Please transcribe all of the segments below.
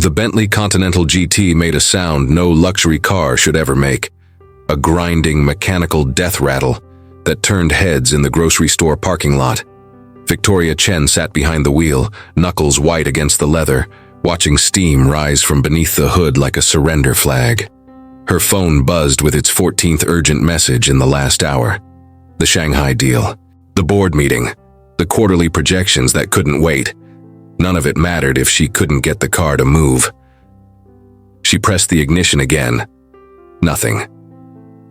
The Bentley Continental GT made a sound no luxury car should ever make, a grinding mechanical death rattle that turned heads in the grocery store parking lot. Victoria Chen sat behind the wheel, knuckles white against the leather, watching steam rise from beneath the hood like a surrender flag. Her phone buzzed with its 14th urgent message in the last hour. The Shanghai deal, the board meeting, the quarterly projections that couldn't wait. None of it mattered if she couldn't get the car to move. She pressed the ignition again. Nothing.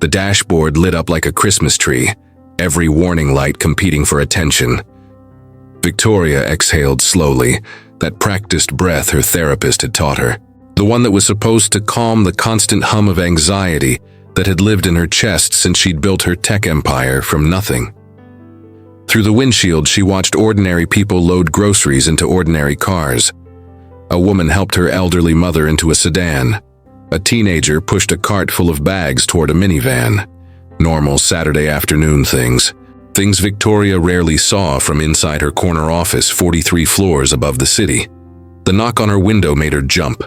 The dashboard lit up like a Christmas tree, every warning light competing for attention. Victoria exhaled slowly, that practiced breath her therapist had taught her, the one that was supposed to calm the constant hum of anxiety that had lived in her chest since she'd built her tech empire from nothing. Through the windshield, she watched ordinary people load groceries into ordinary cars. A woman helped her elderly mother into a sedan. A teenager pushed a cart full of bags toward a minivan. Normal Saturday afternoon things. Things Victoria rarely saw from inside her corner office 43 floors above the city. The knock on her window made her jump.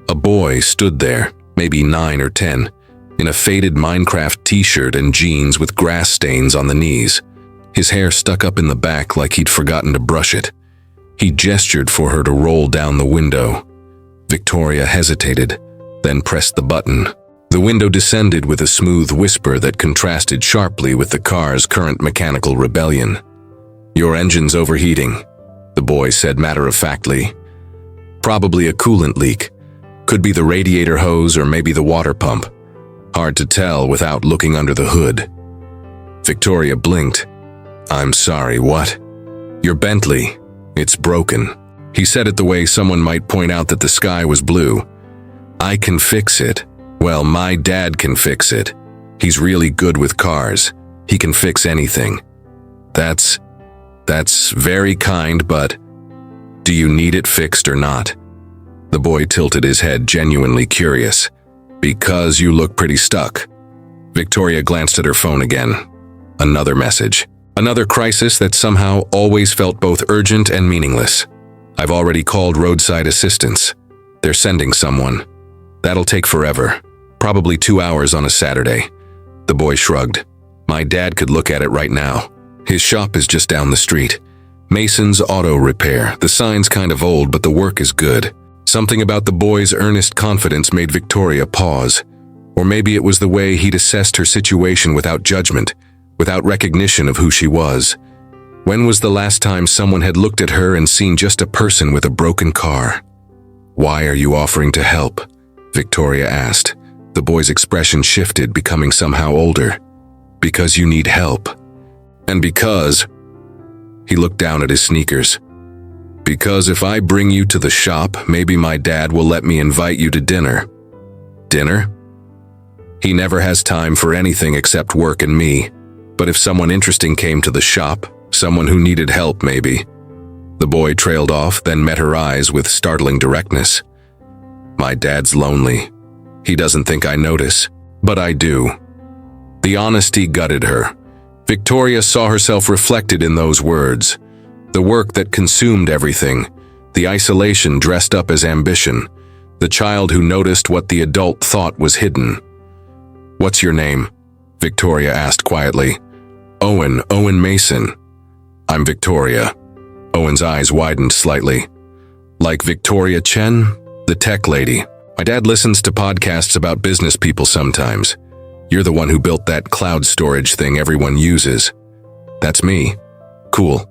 A boy stood there, maybe 9 or 10, in a faded Minecraft t-shirt and jeans with grass stains on the knees. His hair stuck up in the back like he'd forgotten to brush it. He gestured for her to roll down the window. Victoria hesitated, then pressed the button. The window descended with a smooth whisper that contrasted sharply with the car's current mechanical rebellion. "Your engine's overheating," the boy said matter-of-factly. "Probably a coolant leak. Could be the radiator hose or maybe the water pump. Hard to tell without looking under the hood." Victoria blinked. "I'm sorry, what?" "Your Bentley. It's broken." He said it the way someone might point out that the sky was blue. "I can fix it. Well, my dad can fix it. He's really good with cars. He can fix anything." That's very kind, but do you need it fixed or not?" The boy tilted his head, genuinely curious. "Because you look pretty stuck." Victoria glanced at her phone again. Another message. Another crisis that somehow always felt both urgent and meaningless. "I've already called roadside assistance. They're sending someone. That'll take forever. Probably 2 hours on a Saturday." The boy shrugged. "My dad could look at it right now. His shop is just down the street. Mason's Auto Repair. The sign's kind of old, but the work is good." Something about the boy's earnest confidence made Victoria pause. Or maybe it was the way he'd assessed her situation without judgment, without recognition of who she was. When was the last time someone had looked at her and seen just a person with a broken car? "Why are you offering to help?" Victoria asked. The boy's expression shifted, becoming somehow older. "Because you need help. And because..." He looked down at his sneakers. "Because if I bring you to the shop, maybe my dad will let me invite you to dinner." "Dinner?" "He never has time for anything except work and me. But if someone interesting came to the shop, someone who needed help maybe." The boy trailed off, then met her eyes with startling directness. "My dad's lonely. He doesn't think I notice, but I do." The honesty gutted her. Victoria saw herself reflected in those words. The work that consumed everything, the isolation dressed up as ambition, the child who noticed what the adult thought was hidden. "What's your name?" Victoria asked quietly. Owen Mason." "I'm Victoria." Owen's eyes widened slightly. "Like Victoria Chen, the tech lady. My dad listens to podcasts about business people sometimes. You're the one who built that cloud storage thing everyone uses." "That's me." "Cool."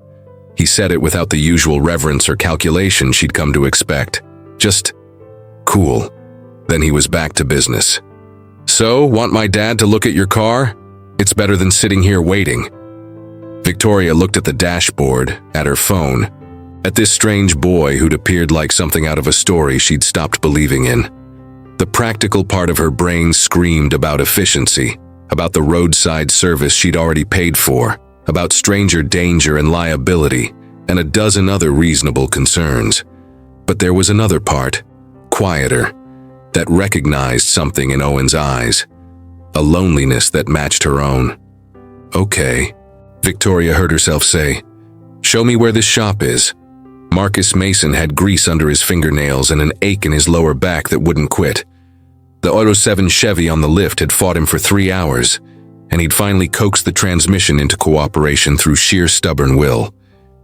He said it without the usual reverence or calculation she'd come to expect. Just, "Cool." Then he was back to business. "So, want my dad to look at your car? It's better than sitting here waiting." Victoria looked at the dashboard, at her phone, at this strange boy who'd appeared like something out of a story she'd stopped believing in. The practical part of her brain screamed about efficiency, about the roadside service she'd already paid for, about stranger danger and liability, and a dozen other reasonable concerns. But there was another part, quieter, that recognized something in Owen's eyes, a loneliness that matched her own. "Okay," Victoria heard herself say. "Show me where this shop is." Marcus Mason had grease under his fingernails and an ache in his lower back that wouldn't quit. The Auto 7 Chevy on the lift had fought him for 3 hours, and he'd finally coaxed the transmission into cooperation through sheer stubborn will,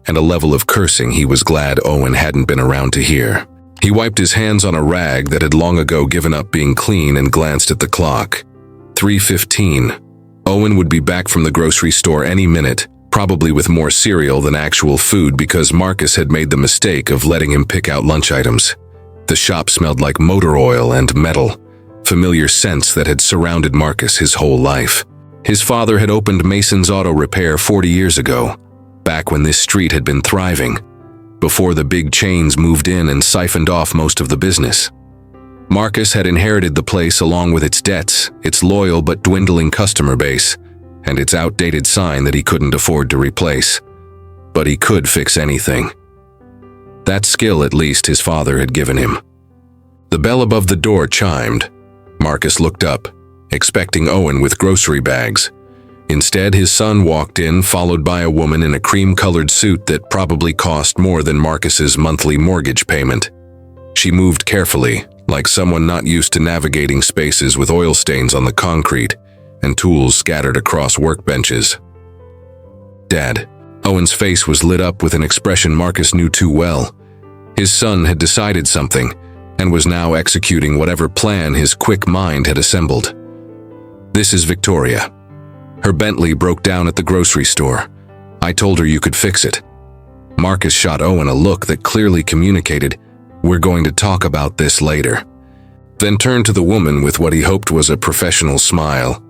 and a level of cursing he was glad Owen hadn't been around to hear. He wiped his hands on a rag that had long ago given up being clean and glanced at the clock. 3:15. Owen would be back from the grocery store any minute, probably with more cereal than actual food because Marcus had made the mistake of letting him pick out lunch items. The shop smelled like motor oil and metal, familiar scents that had surrounded Marcus his whole life. His father had opened Mason's Auto Repair 40 years ago, back when this street had been thriving, before the big chains moved in and siphoned off most of the business. Marcus had inherited the place along with its debts, its loyal but dwindling customer base, and its outdated sign that he couldn't afford to replace. But he could fix anything. That skill, at least, his father had given him. The bell above the door chimed. Marcus looked up, expecting Owen with grocery bags. Instead, his son walked in, followed by a woman in a cream-colored suit that probably cost more than Marcus's monthly mortgage payment. She moved carefully, like someone not used to navigating spaces with oil stains on the concrete and tools scattered across workbenches. Dad. Owen's face was lit up with an expression Marcus knew too well. His son had decided something and was now executing whatever plan his quick mind had assembled. This is Victoria. Her Bentley broke down at the grocery store. I told her you could fix it. Marcus shot Owen a look that clearly communicated, "We're going to talk about this later." Then turned to the woman with what he hoped was a professional smile.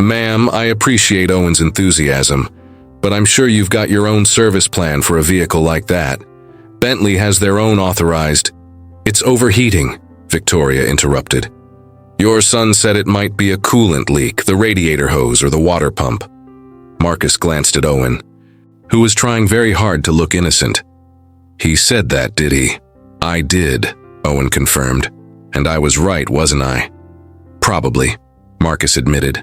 "Ma'am, I appreciate Owen's enthusiasm, but I'm sure you've got your own service plan for a vehicle like that. Bentley has their own authorized—" "It's overheating," Victoria interrupted. "Your son said it might be a coolant leak, the radiator hose or the water pump." Marcus glanced at Owen, who was trying very hard to look innocent. "He said that, did he?" "I did," Owen confirmed. "And I was right, wasn't I?" "Probably," Marcus admitted.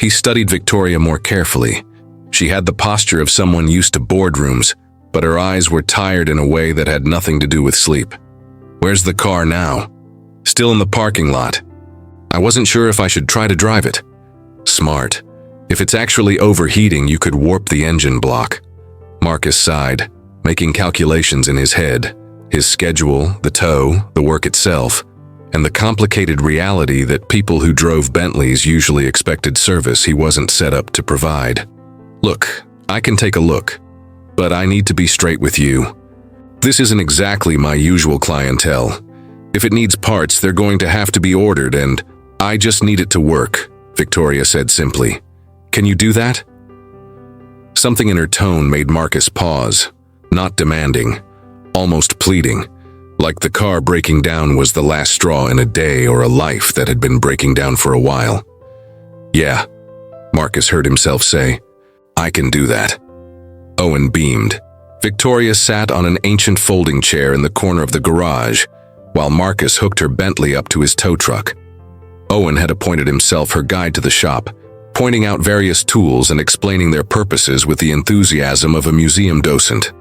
He studied Victoria more carefully. She had the posture of someone used to boardrooms, but her eyes were tired in a way that had nothing to do with sleep. "Where's the car now?" "Still in the parking lot. I wasn't sure if I should try to drive it." "Smart. If it's actually overheating, you could warp the engine block." Marcus sighed, making calculations in his head. His schedule, the tow, the work itself, and the complicated reality that people who drove Bentleys usually expected service he wasn't set up to provide. "Look, I can take a look, but I need to be straight with you. This isn't exactly my usual clientele. If it needs parts, they're going to have to be ordered, and I just need it to work," Victoria said simply. "Can you do that?" Something in her tone made Marcus pause, not demanding, almost pleading, like the car breaking down was the last straw in a day or a life that had been breaking down for a while. "Yeah," Marcus heard himself say, "I can do that." Owen beamed. Victoria sat on an ancient folding chair in the corner of the garage, while Marcus hooked her Bentley up to his tow truck. Owen had appointed himself her guide to the shop, pointing out various tools and explaining their purposes with the enthusiasm of a museum docent.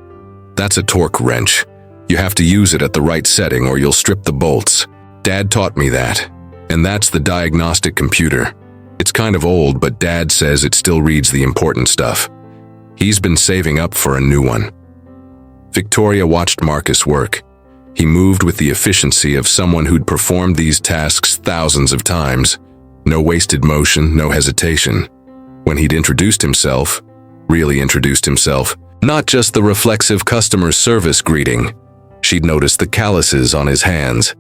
"That's a torque wrench. You have to use it at the right setting or you'll strip the bolts. Dad taught me that. And that's the diagnostic computer. It's kind of old, but Dad says it still reads the important stuff. He's been saving up for a new one." Victoria watched Marcus work. He moved with the efficiency of someone who'd performed these tasks thousands of times. No wasted motion, no hesitation. When he'd introduced himself, really introduced himself, not just the reflexive customer service greeting, she'd noticed the calluses on his hands,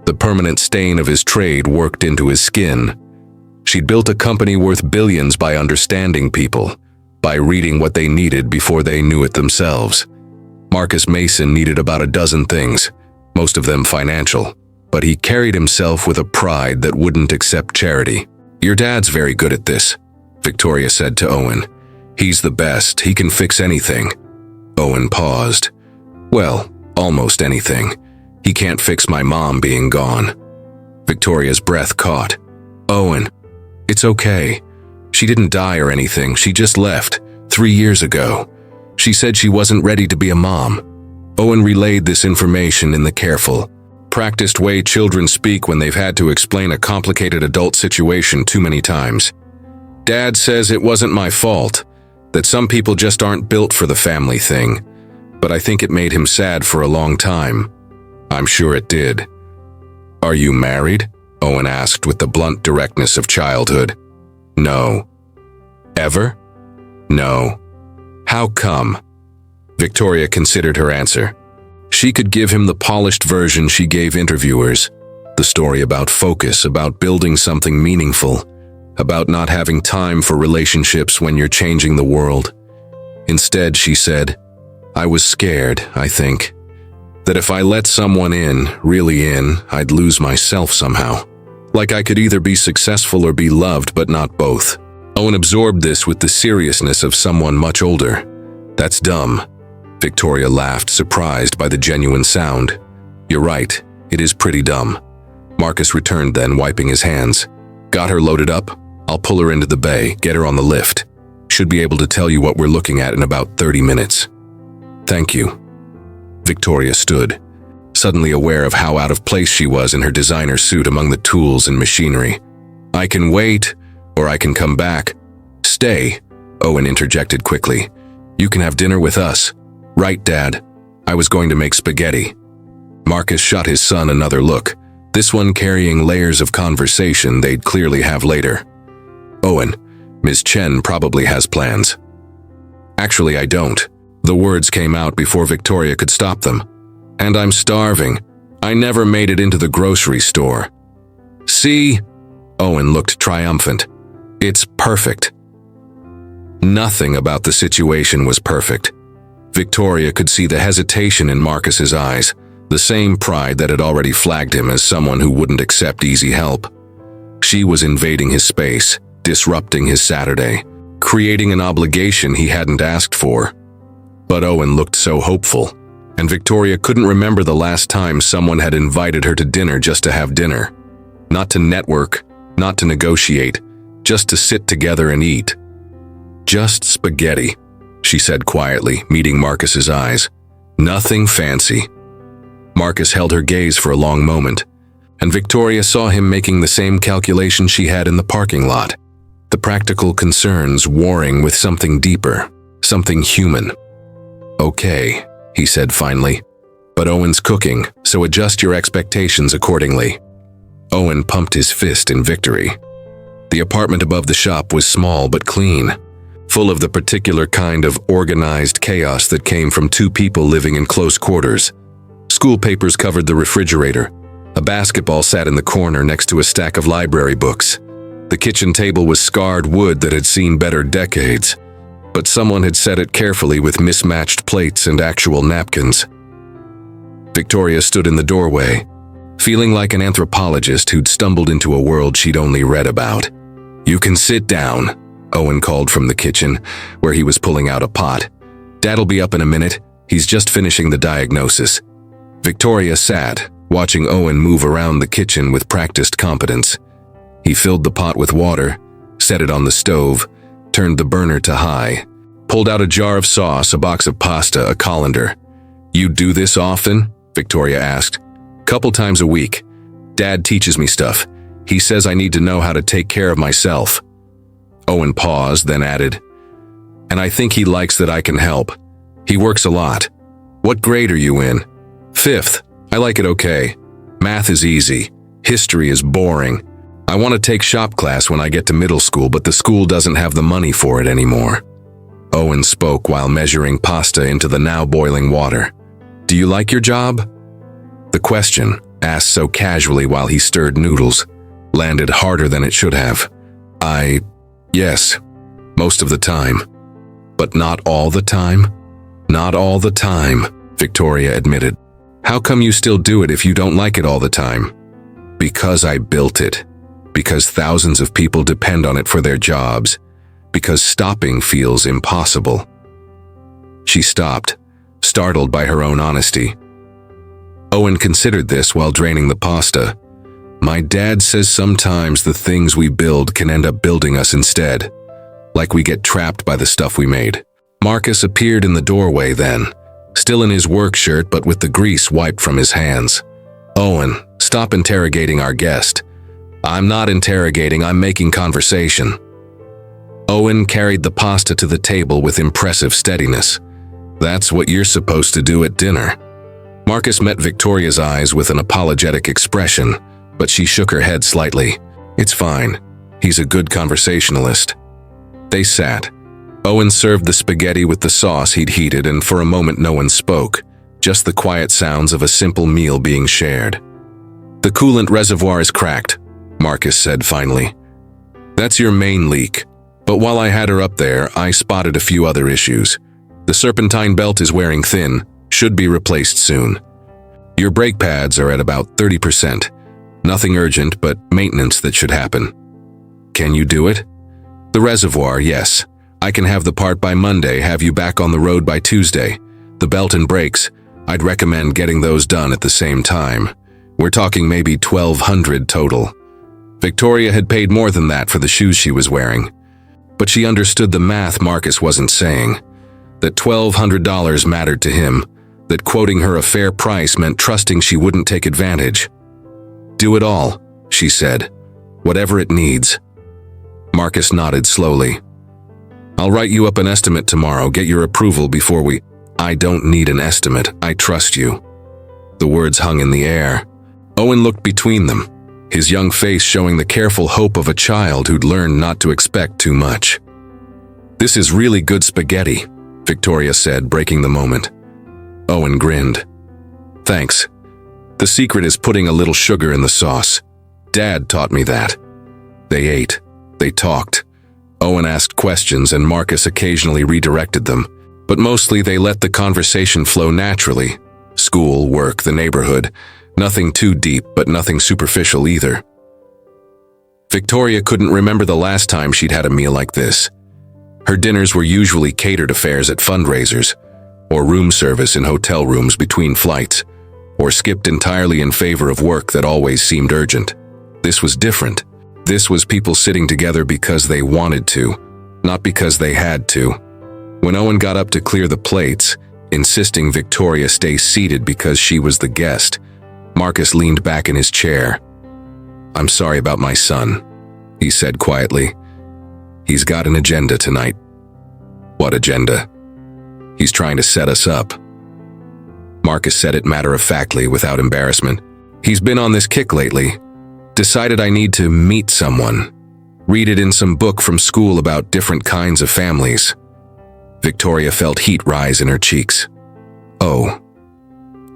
the permanent stain of his trade worked into his skin. She'd built a company worth billions by understanding people, by reading what they needed before they knew it themselves. Marcus Mason needed about a dozen things, most of them financial, but he carried himself with a pride that wouldn't accept charity. "Your dad's very good at this," Victoria said to Owen. "He's the best, he can fix anything." Owen paused. "Well, almost anything. He can't fix my mom being gone." Victoria's breath caught. "Owen, it's okay. She didn't die or anything, she just left, 3 years ago. She said she wasn't ready to be a mom." Owen relayed this information in the careful, practiced way children speak when they've had to explain a complicated adult situation too many times. Dad says it wasn't my fault, that some people just aren't built for the family thing, but I think it made him sad for a long time. I'm sure it did. Are you married? Owen asked with the blunt directness of childhood. No. Ever? No. How come? Victoria considered her answer. She could give him the polished version she gave interviewers, the story about focus, about building something meaningful, about not having time for relationships when you're changing the world. Instead, she said, I was scared, I think, that if I let someone in, really in, I'd lose myself somehow. Like I could either be successful or be loved, but not both. Owen absorbed this with the seriousness of someone much older. That's dumb. Victoria laughed, surprised by the genuine sound. You're right, it is pretty dumb. Marcus returned then, wiping his hands. Got her loaded up? I'll pull her into the bay, get her on the lift. Should be able to tell you what we're looking at in about 30 minutes. Thank you. Victoria stood, suddenly aware of how out of place she was in her designer suit among the tools and machinery. I can wait, or I can come back. Stay, Owen interjected quickly. You can have dinner with us. Right, Dad. I was going to make spaghetti. Marcus shot his son another look, this one carrying layers of conversation they'd clearly have later. Owen, Ms. Chen probably has plans. Actually, I don't. The words came out before Victoria could stop them. And I'm starving. I never made it into the grocery store. See? Owen looked triumphant. It's perfect. Nothing about the situation was perfect. Victoria could see the hesitation in Marcus's eyes, the same pride that had already flagged him as someone who wouldn't accept easy help. She was invading his space, disrupting his Saturday, creating an obligation he hadn't asked for. But Owen looked so hopeful, and Victoria couldn't remember the last time someone had invited her to dinner just to have dinner. Not to network, not to negotiate, just to sit together and eat. Just spaghetti, she said quietly, meeting Marcus's eyes. Nothing fancy. Marcus held her gaze for a long moment, and Victoria saw him making the same calculation she had in the parking lot. The practical concerns warring with something deeper, something human. Okay, he said finally, but Owen's cooking, so adjust your expectations accordingly. Owen pumped his fist in victory. The apartment above the shop was small but clean, full of the particular kind of organized chaos that came from two people living in close quarters. School papers covered the refrigerator. A basketball sat in the corner next to a stack of library books. The kitchen table was scarred wood that had seen better decades, but someone had set it carefully with mismatched plates and actual napkins. Victoria stood in the doorway, feeling like an anthropologist who'd stumbled into a world she'd only read about. You can sit down, Owen called from the kitchen, where he was pulling out a pot. Dad'll be up in a minute. He's just finishing the diagnosis. Victoria sat, watching Owen move around the kitchen with practiced competence. He filled the pot with water, set it on the stove, turned the burner to high, pulled out a jar of sauce, a box of pasta, a colander. You do this often? Victoria asked. Couple times a week. Dad teaches me stuff. He says I need to know how to take care of myself. Owen paused, then added, and I think he likes that I can help. He works a lot. What grade are you in? 5th. I like it okay. Math is easy. History is boring. I want to take shop class when I get to middle school, but the school doesn't have the money for it anymore. Owen spoke while measuring pasta into the now boiling water. Do you like your job? The question, asked so casually while he stirred noodles, landed harder than it should have. Yes, most of the time. But not all the time? Not all the time, Victoria admitted. How come you still do it if you don't like it all the time? Because I built it. Because thousands of people depend on it for their jobs. Because stopping feels impossible. She stopped, startled by her own honesty. Owen considered this while draining the pasta. My dad says sometimes the things we build can end up building us instead, like we get trapped by the stuff we made. Marcus appeared in the doorway then, still in his work shirt but with the grease wiped from his hands. "Owen, stop interrogating our guest." "I'm not interrogating, I'm making conversation." Owen carried the pasta to the table with impressive steadiness. "That's what you're supposed to do at dinner." Marcus met Victoria's eyes with an apologetic expression, but she shook her head slightly. "It's fine. He's a good conversationalist." They sat. Owen served the spaghetti with the sauce he'd heated, and for a moment no one spoke, just the quiet sounds of a simple meal being shared. "The coolant reservoir is cracked," Marcus said finally. "That's your main leak. But while I had her up there, I spotted a few other issues. The serpentine belt is wearing thin, should be replaced soon. Your brake pads are at about 30%. Nothing urgent, but maintenance that should happen." "Can you do it?" "The reservoir, yes. I can have the part by Monday, have you back on the road by Tuesday. The belt and brakes, I'd recommend getting those done at the same time. We're talking maybe $1,200 total." Victoria had paid more than that for the shoes she was wearing. But she understood the math Marcus wasn't saying. That $1,200 mattered to him, that quoting her a fair price meant trusting she wouldn't take advantage. "Do it all," she said. "Whatever it needs." Marcus nodded slowly. "I'll write you up an estimate tomorrow, get your approval before we—" "I don't need an estimate, I trust you." The words hung in the air. Owen looked between them, his young face showing the careful hope of a child who'd learned not to expect too much. "This is really good spaghetti," Victoria said, breaking the moment. Owen grinned. "Thanks. The secret is putting a little sugar in the sauce. Dad taught me that." They ate. They talked. Owen asked questions and Marcus occasionally redirected them, but mostly they let the conversation flow naturally. School, work, the neighborhood. Nothing too deep, but nothing superficial either. Victoria couldn't remember the last time she'd had a meal like this. Her dinners were usually catered affairs at fundraisers, or room service in hotel rooms between flights, or skipped entirely in favor of work that always seemed urgent. This was different. This was people sitting together because they wanted to, not because they had to. When Owen got up to clear the plates, insisting Victoria stay seated because she was the guest, Marcus leaned back in his chair. "I'm sorry about my son," he said quietly. "He's got an agenda tonight." "What agenda?" "He's trying to set us up." Marcus said it matter-of-factly, without embarrassment. "He's been on this kick lately. Decided I need to meet someone. Read it in some book from school about different kinds of families." Victoria felt heat rise in her cheeks. "Oh.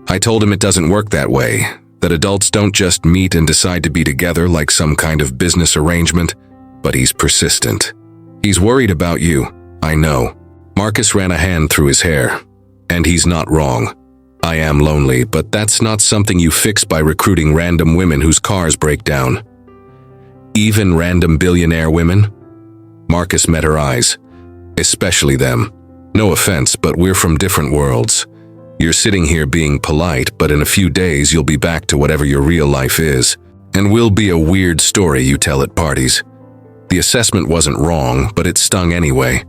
I told him it doesn't work that way, that adults don't just meet and decide to be together like some kind of business arrangement, but he's persistent. He's worried about you, I know." Marcus ran a hand through his hair. "And he's not wrong. I am lonely, but that's not something you fix by recruiting random women whose cars break down." "Even random billionaire women?" Marcus met her eyes. "Especially them. No offense, but we're from different worlds. You're sitting here being polite, but in a few days you'll be back to whatever your real life is, and will be a weird story you tell at parties." The assessment wasn't wrong, but it stung anyway,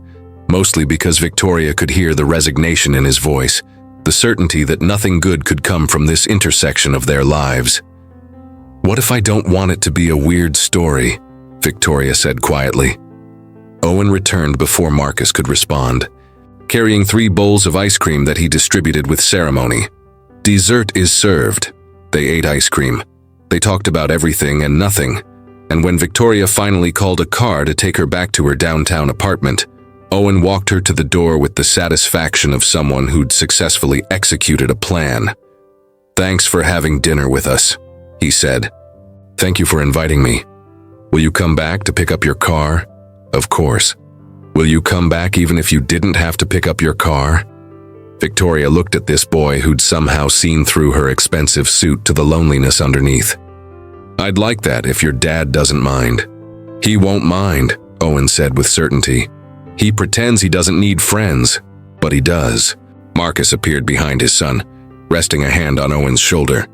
mostly because Victoria could hear the resignation in his voice, the certainty that nothing good could come from this intersection of their lives. "What if I don't want it to be a weird story?" Victoria said quietly. Owen returned before Marcus could respond, carrying 3 bowls of ice cream that he distributed with ceremony. "Dessert is served." They ate ice cream. They talked about everything and nothing, and when Victoria finally called a car to take her back to her downtown apartment, Owen walked her to the door with the satisfaction of someone who'd successfully executed a plan. "Thanks for having dinner with us," he said. "Thank you for inviting me. Will you come back to pick up your car?" "Of course." "Will you come back even if you didn't have to pick up your car?" Victoria looked at this boy who'd somehow seen through her expensive suit to the loneliness underneath. "I'd like that if your dad doesn't mind." "He won't mind," Owen said with certainty. "He pretends he doesn't need friends, but he does." Marcus appeared behind his son, resting a hand on Owen's shoulder.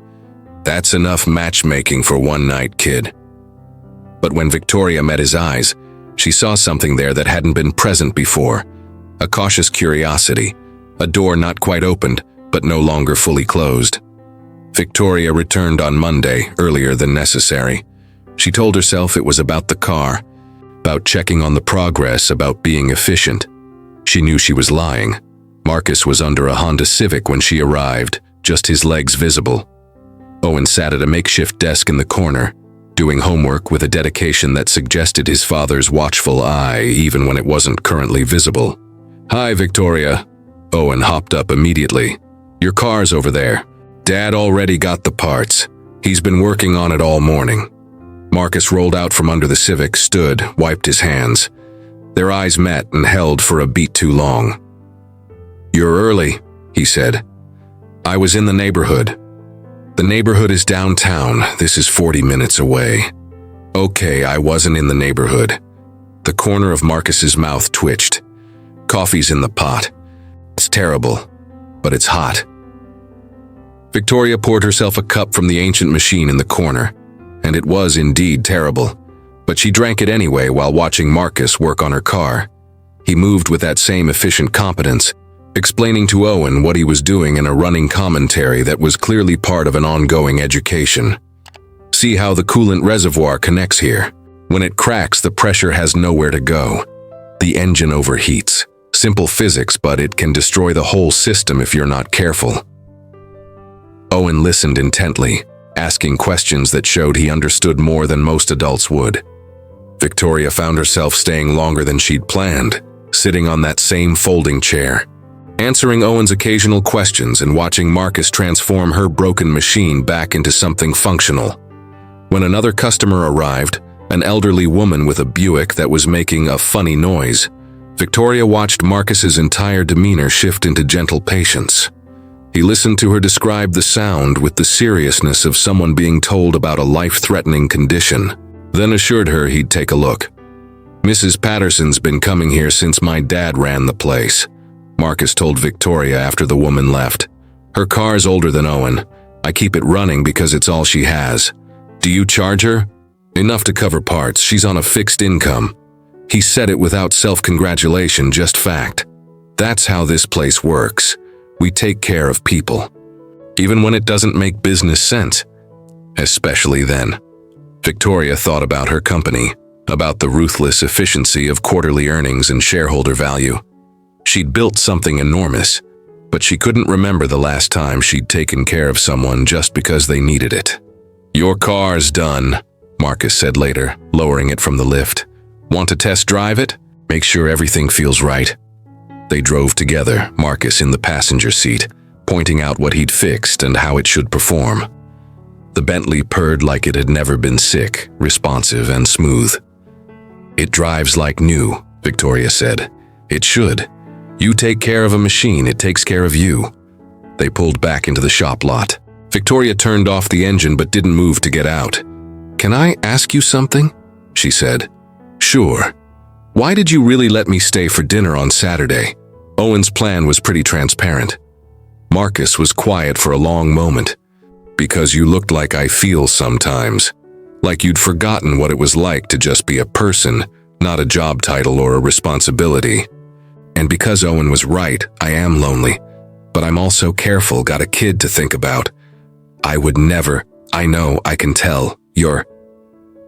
"That's enough matchmaking for one night, kid." But when Victoria met his eyes, she saw something there that hadn't been present before. A cautious curiosity, a door not quite opened, but no longer fully closed. Victoria returned on Monday, earlier than necessary. She told herself it was about the car, about checking on the progress, about being efficient. She knew she was lying. Marcus was under a Honda Civic when she arrived, just his legs visible. Owen sat at a makeshift desk in the corner, doing homework with a dedication that suggested his father's watchful eye, even when it wasn't currently visible. "Hi, Victoria." Owen hopped up immediately. "Your car's over there. Dad already got the parts. He's been working on it all morning." Marcus rolled out from under the Civic, stood, wiped his hands. Their eyes met and held for a beat too long. "You're early," he said. "I was in the neighborhood." "The neighborhood is downtown. This is 40 minutes away." "Okay, I wasn't in the neighborhood." The corner of Marcus's mouth twitched. "Coffee's in the pot. It's terrible, but it's hot." Victoria poured herself a cup from the ancient machine in the corner, and it was indeed terrible, but she drank it anyway while watching Marcus work on her car. He moved with that same efficient competence, explaining to Owen what he was doing in a running commentary that was clearly part of an ongoing education. "See how the coolant reservoir connects here. When it cracks, the pressure has nowhere to go. The engine overheats. Simple physics, but it can destroy the whole system if you're not careful." Owen listened intently, asking questions that showed he understood more than most adults would. Victoria found herself staying longer than she'd planned, sitting on that same folding chair, answering Owen's occasional questions and watching Marcus transform her broken machine back into something functional. When another customer arrived, an elderly woman with a Buick that was making a funny noise, Victoria watched Marcus's entire demeanor shift into gentle patience. He listened to her describe the sound with the seriousness of someone being told about a life-threatening condition, then assured her he'd take a look. "Mrs. Patterson's been coming here since my dad ran the place," Marcus told Victoria after the woman left. "Her car's older than Owen. I keep it running because it's all she has." "Do you charge her?" "Enough to cover parts. She's on a fixed income." He said it without self-congratulation, just fact. That's how this place works. We take care of people, even when it doesn't make business sense. Especially then. Victoria thought about her company, about the ruthless efficiency of quarterly earnings and shareholder value. She'd built something enormous, but she couldn't remember the last time she'd taken care of someone just because they needed it. "Your car's done," Marcus said later, lowering it from the lift. "Want to test drive it? Make sure everything feels right." They drove together, Marcus in the passenger seat, pointing out what he'd fixed and how it should perform. The Bentley purred like it had never been sick, responsive and smooth. "It drives like new," Victoria said. "It should. You take care of a machine, it takes care of you." They pulled back into the shop lot. Victoria turned off the engine but didn't move to get out. "Can I ask you something?" she said. "Sure. Why did you really let me stay for dinner on Saturday?" Owen's plan was pretty transparent. Marcus was quiet for a long moment. "Because you looked like I feel sometimes. Like you'd forgotten what it was like to just be a person, not a job title or a responsibility. And because Owen was right, I am lonely. But I'm also careful, got a kid to think about. I would never, I know, I can tell, you're..."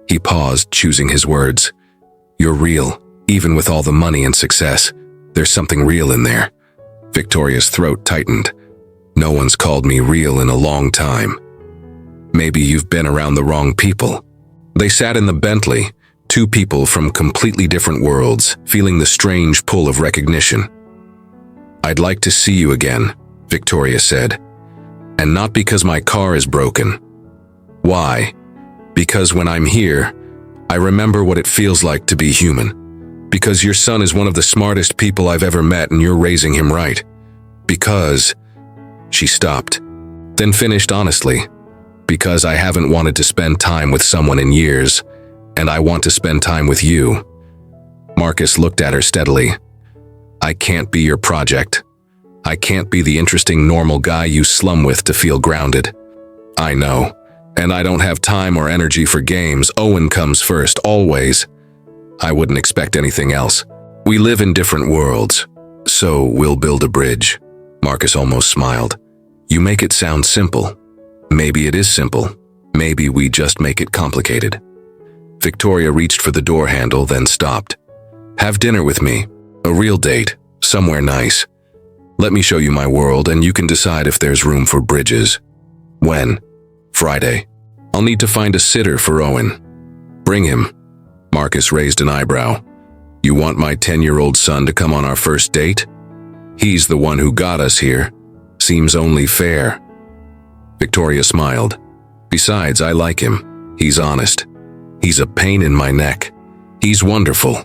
He paused, choosing his words. "You're real, even with all the money and success. There's something real in there." Victoria's throat tightened. "No one's called me real in a long time." "Maybe you've been around the wrong people." They sat in the Bentley, two people from completely different worlds, feeling the strange pull of recognition. "I'd like to see you again," Victoria said. "And not because my car is broken." "Why?" "Because when I'm here, I remember what it feels like to be human. Because your son is one of the smartest people I've ever met and you're raising him right. Because..." She stopped, then finished honestly. "Because I haven't wanted to spend time with someone in years, and I want to spend time with you." Marcus looked at her steadily. "I can't be your project. I can't be the interesting normal guy you slum with to feel grounded. I know. And I don't have time or energy for games. Owen comes first, always. I wouldn't expect anything else. We live in different worlds, so we'll build a bridge." Marcus almost smiled. You make it sound simple. Maybe it is simple. Maybe we just make it complicated. Victoria reached for the door handle, then stopped. Have dinner with me. A real date. Somewhere nice. Let me show you my world and you can decide if there's room for bridges. When? Friday. I'll need to find a sitter for Owen. Bring him. Marcus raised an eyebrow. You want my 10-year-old son to come on our first date? He's the one who got us here. Seems only fair. Victoria smiled. Besides, I like him. He's honest. He's a pain in my neck. He's wonderful.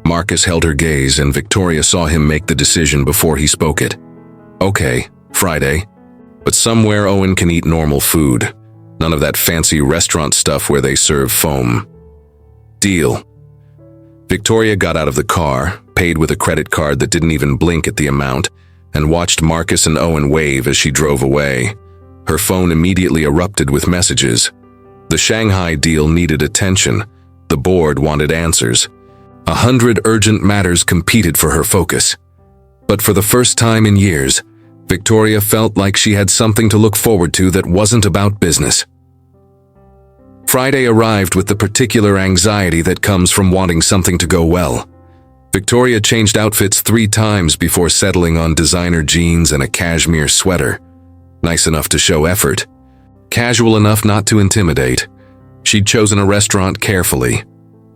Marcus held her gaze and Victoria saw him make the decision before he spoke it. Okay, Friday. But somewhere Owen can eat normal food. None of that fancy restaurant stuff where they serve foam. Deal. Victoria got out of the car, paid with a credit card that didn't even blink at the amount, and watched Marcus and Owen wave as she drove away. Her phone immediately erupted with messages. The Shanghai deal needed attention. The board wanted answers. 100 urgent matters competed for her focus. But for the first time in years, Victoria felt like she had something to look forward to that wasn't about business. Friday arrived with the particular anxiety that comes from wanting something to go well. Victoria changed outfits 3 times before settling on designer jeans and a cashmere sweater. Nice enough to show effort. Casual enough not to intimidate. She'd chosen a restaurant carefully.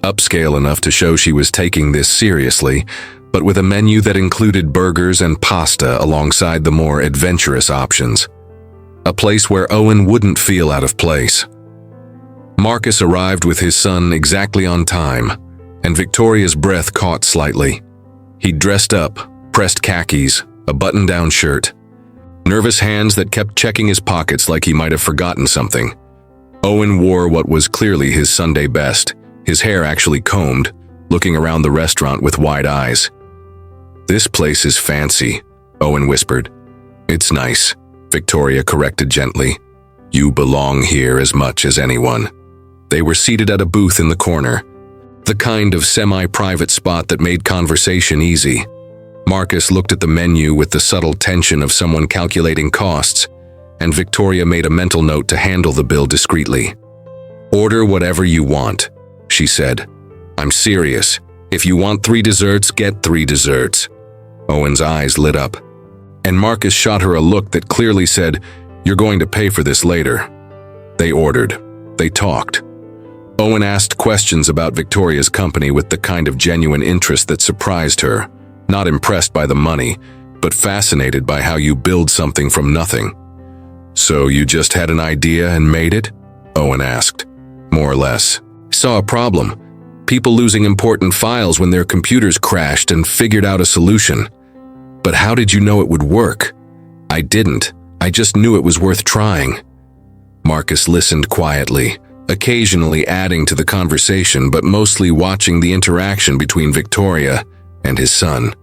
Upscale enough to show she was taking this seriously, but with a menu that included burgers and pasta alongside the more adventurous options. A place where Owen wouldn't feel out of place. Marcus arrived with his son exactly on time, and Victoria's breath caught slightly. He'd dressed up, pressed khakis, a button-down shirt. Nervous hands that kept checking his pockets like he might have forgotten something. Owen wore what was clearly his Sunday best, his hair actually combed, looking around the restaurant with wide eyes. This place is fancy, Owen whispered. It's nice, Victoria corrected gently. You belong here as much as anyone. They were seated at a booth in the corner, the kind of semi-private spot that made conversation easy. Marcus looked at the menu with the subtle tension of someone calculating costs, and Victoria made a mental note to handle the bill discreetly. Order whatever you want, she said. I'm serious. If you want 3 desserts, get 3 desserts. Owen's eyes lit up, and Marcus shot her a look that clearly said, You're going to pay for this later. They ordered. They talked. Owen asked questions about Victoria's company with the kind of genuine interest that surprised her, not impressed by the money, but fascinated by how you build something from nothing. So you just had an idea and made it? Owen asked. More or less. Saw a problem. People losing important files when their computers crashed and figured out a solution. But how did you know it would work? I didn't. I just knew it was worth trying. Marcus listened quietly, occasionally adding to the conversation but mostly watching the interaction between Victoria and his son.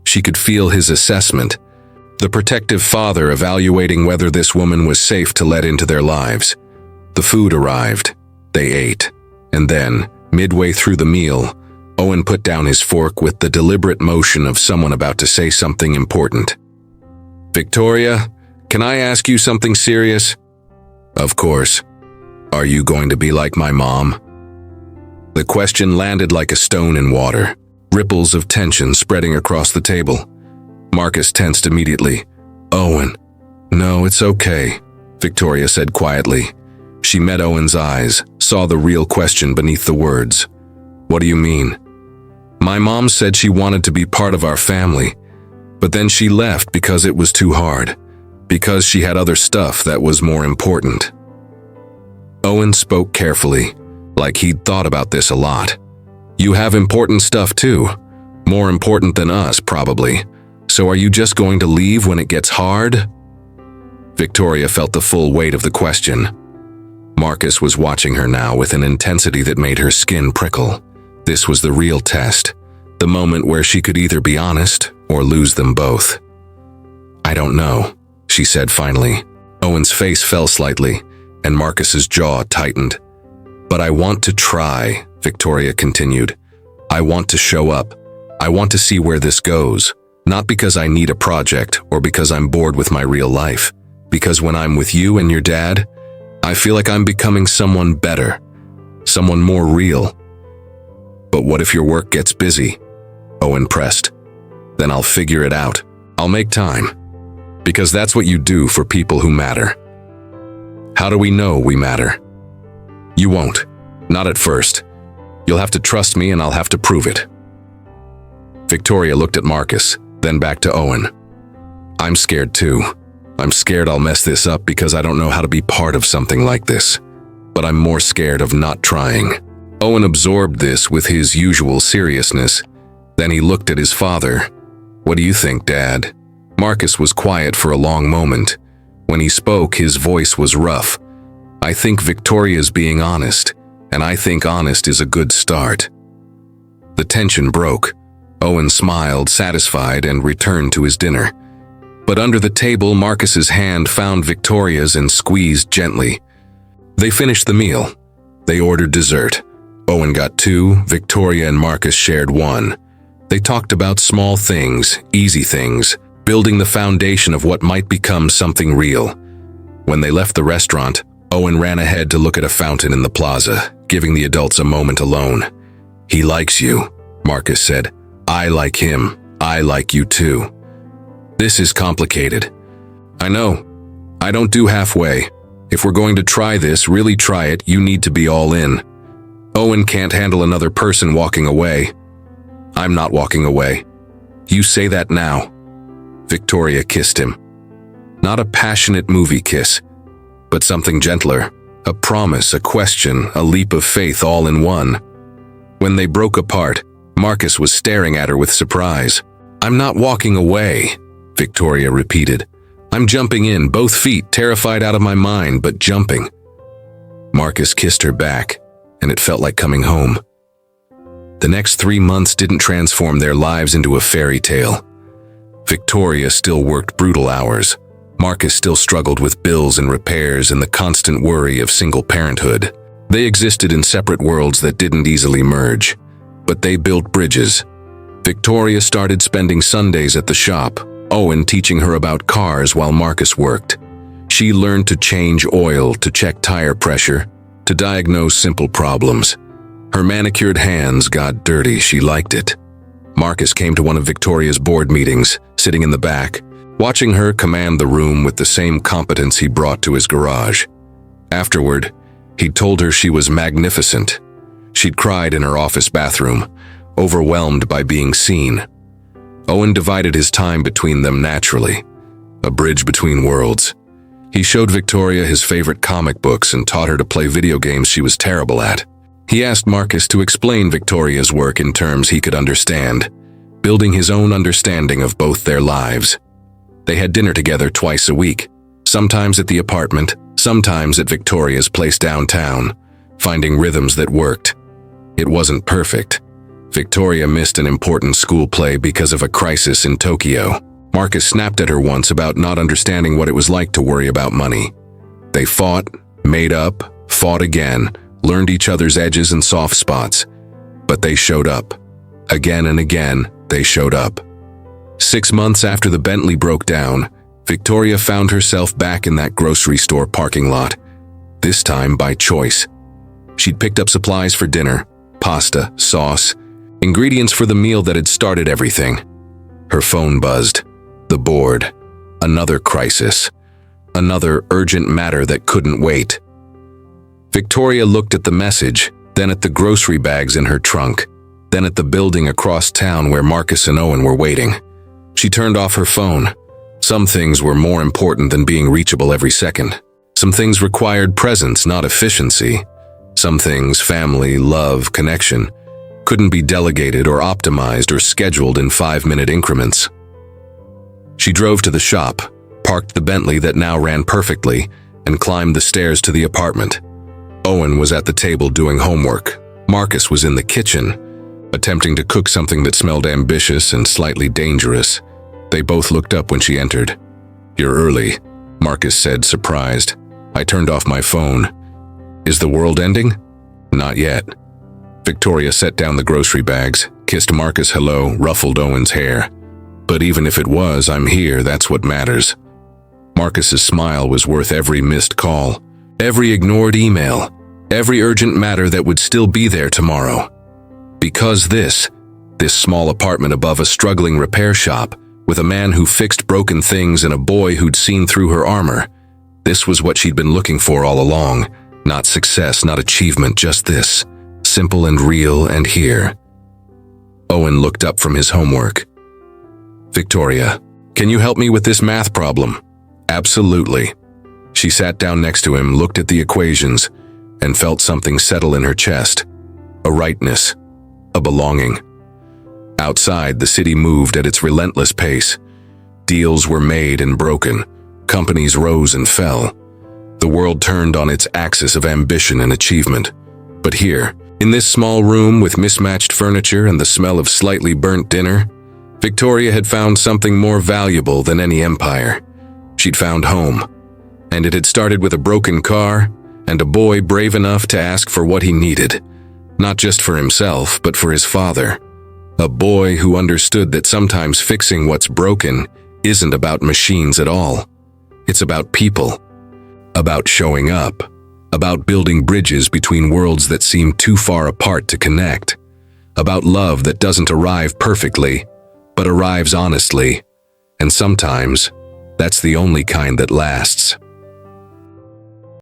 She could feel his assessment, the protective father evaluating whether this woman was safe to let into their lives. The food arrived. They ate. And then, midway through the meal, Owen put down his fork with the deliberate motion of someone about to say something important. Victoria, can I ask you something serious? Of course. Are you going to be like my mom? The question landed like a stone in water, ripples of tension spreading across the table. Marcus tensed immediately. Owen. No, it's okay, Victoria said quietly. She met Owen's eyes, saw the real question beneath the words. What do you mean? My mom said she wanted to be part of our family, but then she left because it was too hard, because she had other stuff that was more important. Owen spoke carefully, like he'd thought about this a lot. You have important stuff too, more important than us, probably. So are you just going to leave when it gets hard? Victoria felt the full weight of the question. Marcus was watching her now with an intensity that made her skin prickle. This was the real test, the moment where she could either be honest or lose them both. I don't know, she said finally. Owen's face fell slightly, and Marcus's jaw tightened. But I want to try, Victoria continued. I want to show up. I want to see where this goes. Not because I need a project or because I'm bored with my real life. Because when I'm with you and your dad, I feel like I'm becoming someone better, someone more real. But what if your work gets busy? Owen pressed. Then I'll figure it out. I'll make time. Because that's what you do for people who matter. How do we know we matter? You won't. Not at first. You'll have to trust me and I'll have to prove it. Victoria looked at Marcus, then back to Owen. I'm scared too. I'm scared I'll mess this up because I don't know how to be part of something like this. But I'm more scared of not trying. Owen absorbed this with his usual seriousness. Then he looked at his father. What do you think, Dad? Marcus was quiet for a long moment. When he spoke, his voice was rough. I think Victoria's being honest, and I think honest is a good start. The tension broke. Owen smiled, satisfied, and returned to his dinner. But under the table, Marcus's hand found Victoria's and squeezed gently. They finished the meal. They ordered dessert. Owen got 2, Victoria and Marcus shared 1. They talked about small things, easy things, building the foundation of what might become something real. When they left the restaurant, Owen ran ahead to look at a fountain in the plaza, giving the adults a moment alone. He likes you, Marcus said. I like him. I like you too. This is complicated. I know. I don't do halfway. If we're going to try this, really try it, you need to be all in. Owen can't handle another person walking away. I'm not walking away. You say that now. Victoria kissed him. Not a passionate movie kiss, but something gentler. A promise, a question, a leap of faith all in one. When they broke apart, Marcus was staring at her with surprise. I'm not walking away, Victoria repeated. I'm jumping in, both feet, terrified out of my mind, but jumping. Marcus kissed her back, and it felt like coming home. The next 3 months didn't transform their lives into a fairy tale. Victoria still worked brutal hours. Marcus still struggled with bills and repairs and the constant worry of single parenthood. They existed in separate worlds that didn't easily merge, but they built bridges. Victoria started spending Sundays at the shop, Owen teaching her about cars while Marcus worked. She learned to change oil, to check tire pressure, to diagnose simple problems. Her manicured hands got dirty, she liked it. Marcus came to one of Victoria's board meetings, sitting in the back, watching her command the room with the same competence he brought to his garage. Afterward, he'd told her she was magnificent. She'd cried in her office bathroom, overwhelmed by being seen. Owen divided his time between them naturally, a bridge between worlds. He showed Victoria his favorite comic books and taught her to play video games she was terrible at. He asked Marcus to explain Victoria's work in terms he could understand, building his own understanding of both their lives. They had dinner together twice a week, sometimes at the apartment, sometimes at Victoria's place downtown, finding rhythms that worked. It wasn't perfect. Victoria missed an important school play because of a crisis in Tokyo. Marcus snapped at her once about not understanding what it was like to worry about money. They fought, made up, fought again, learned each other's edges and soft spots. But they showed up. Again and again, they showed up. 6 months after the Bentley broke down, Victoria found herself back in that grocery store parking lot, this time by choice. She'd picked up supplies for dinner, pasta, sauce, ingredients for the meal that had started everything. Her phone buzzed. The board. Another crisis. Another urgent matter that couldn't wait. Victoria looked at the message, then at the grocery bags in her trunk, then at the building across town where Marcus and Owen were waiting. She turned off her phone. Some things were more important than being reachable every second. Some things required presence, not efficiency. Some things, family, love, connection, couldn't be delegated or optimized or scheduled in 5-minute increments. She drove to the shop, parked the Bentley that now ran perfectly, and climbed the stairs to the apartment. Owen was at the table doing homework. Marcus was in the kitchen, attempting to cook something that smelled ambitious and slightly dangerous. They both looked up when she entered. "You're early," Marcus said, surprised. "I turned off my phone." "Is the world ending?" "Not yet." Victoria set down the grocery bags, kissed Marcus hello, ruffled Owen's hair. But even if it was, I'm here, that's what matters. Marcus's smile was worth every missed call, every ignored email, every urgent matter that would still be there tomorrow. Because this small apartment above a struggling repair shop, with a man who fixed broken things and a boy who'd seen through her armor, this was what she'd been looking for all along. Not success, not achievement, just this. Simple and real and here. Owen looked up from his homework. Victoria, can you help me with this math problem? Absolutely. She sat down next to him, looked at the equations, and felt something settle in her chest. A rightness. A belonging. Outside, the city moved at its relentless pace. Deals were made and broken. Companies rose and fell. The world turned on its axis of ambition and achievement. But here, in this small room with mismatched furniture and the smell of slightly burnt dinner, Victoria had found something more valuable than any empire. She'd found home. And it had started with a broken car and a boy brave enough to ask for what he needed. Not just for himself, but for his father. A boy who understood that sometimes fixing what's broken isn't about machines at all. It's about people. About showing up. About building bridges between worlds that seem too far apart to connect. About love that doesn't arrive perfectly, but arrives honestly. And sometimes, that's the only kind that lasts.